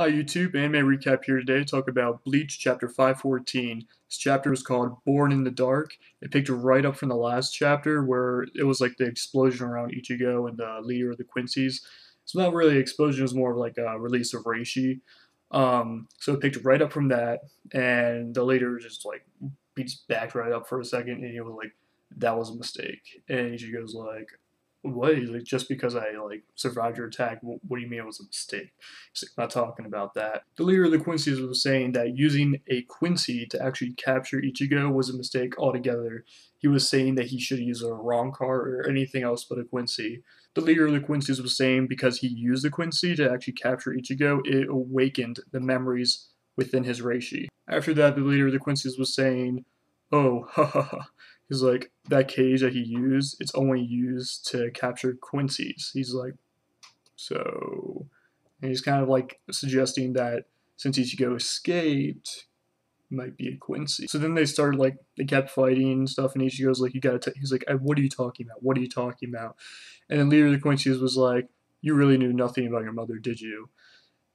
Hi YouTube, anime recap here today to talk about Bleach chapter 514. This chapter was called Born in the Dark. It picked right up from the last chapter where it was like the explosion around Ichigo and the leader of the Quincy's. It's not really an explosion, it was more of like a release of Reishi. So it picked right up from that, and the leader just like he just backed right up for a second and he was like, that was a mistake. And Ichigo's like, what? He's like, just because I like survived your attack, what do you mean it was a mistake? He's like, not talking about that. The leader of the Quincy's was saying that using a Quincy to actually capture Ichigo was a mistake altogether. He was saying that he should use a wrong card or anything else but a Quincy. The leader of the Quincy's was saying because he used the Quincy to actually capture Ichigo, it awakened the memories within his Reishi. After that, the leader of the Quincy's was saying, oh, ha ha ha. He's like, that cage that he used, it's only used to capture Quincy's. He's like, so. And he's kind of like suggesting that since Ichigo escaped, it might be a Quincy. So then they started like, they kept fighting and stuff, and Ichigo's like, you gotta, he's like, what are you talking about? What are you talking about? And then leader of the Quincy's was like, you really knew nothing about your mother, did you?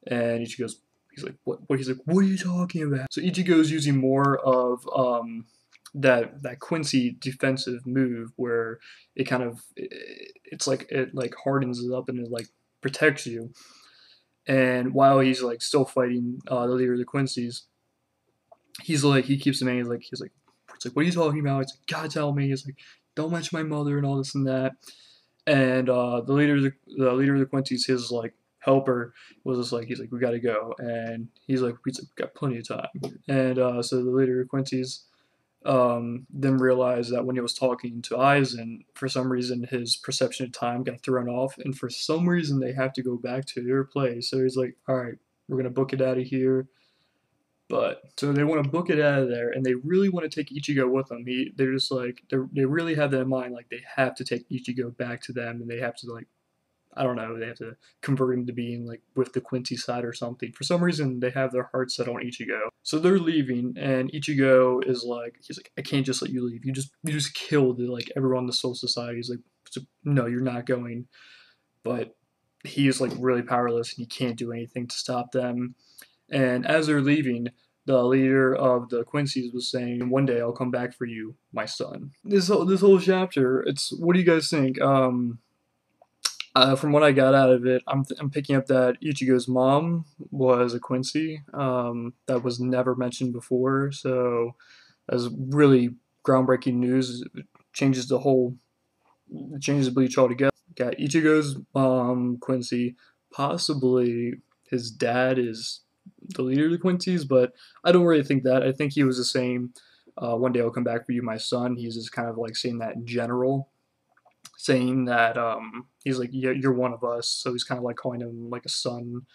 And Ichigo's, he's like, what? He's like, what are you talking about? So Ichigo's using more of that Quincy defensive move where it kind of it's like it like hardens it up and it like protects you. And while he's like still fighting the leader of the Quincy's, he's like he keeps demanding he's like what are you talking about? It's like God tell me. He's like don't mention my mother and all this and that. And the leader of the Quincy's his like helper was just like he's like we gotta go and he's like we got plenty of time. And so the leader of Quincy's then realized that when he was talking to Aizen, for some reason his perception of time got thrown off, and for some reason they have to go back to their place. So he's like, "All right, we're gonna book it out of here." But so they want to book it out of there, and they really want to take Ichigo with them. They're just like they really have that in mind. Like they have to take Ichigo back to them, and they have to like I don't know, they have to convert him to being like with the Quincy side or something. For some reason, they have their heart set on Ichigo. So they're leaving, and Ichigo is like, he's like, I can't just let you leave. You just killed like everyone in the Soul Society. He's like, no, you're not going. But he is like really powerless, and he can't do anything to stop them. And as they're leaving, the leader of the Quincy's was saying, "One day I'll come back for you, my son." This whole chapter, it's what do you guys think? From what I got out of it, I'm picking up that Ichigo's mom was a Quincy. That was never mentioned before, so that's really groundbreaking news. It changes the whole, it changes Bleach altogether. Got Ichigo's mom, Quincy. Possibly his dad is the leader of the Quincy's, but I don't really think that. I think he was the same. One day I'll come back for you, my son. He's just kind of like saying that in general, saying that he's like, yeah, you're one of us. So he's kind of like calling him like a son.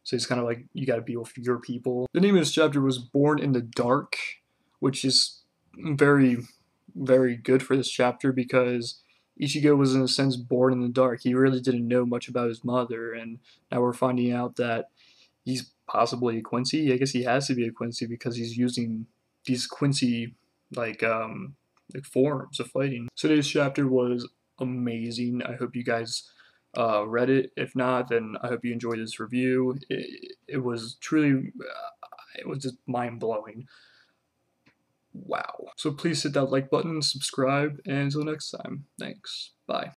So he's kind of like, you got to be with your people. The name of this chapter was Born in the Dark, which is very, very good for this chapter because Ichigo was in a sense born in the dark. He really didn't know much about his mother, and now we're finding out that he's possibly a Quincy. I guess he has to be a Quincy because he's using these Quincy like forms of fighting. So today's chapter was amazing. I hope you guys read it. If not, then I hope you enjoyed this review. It was truly, it was just mind blowing. Wow. So please hit that like button, subscribe, and until next time. Thanks. Bye.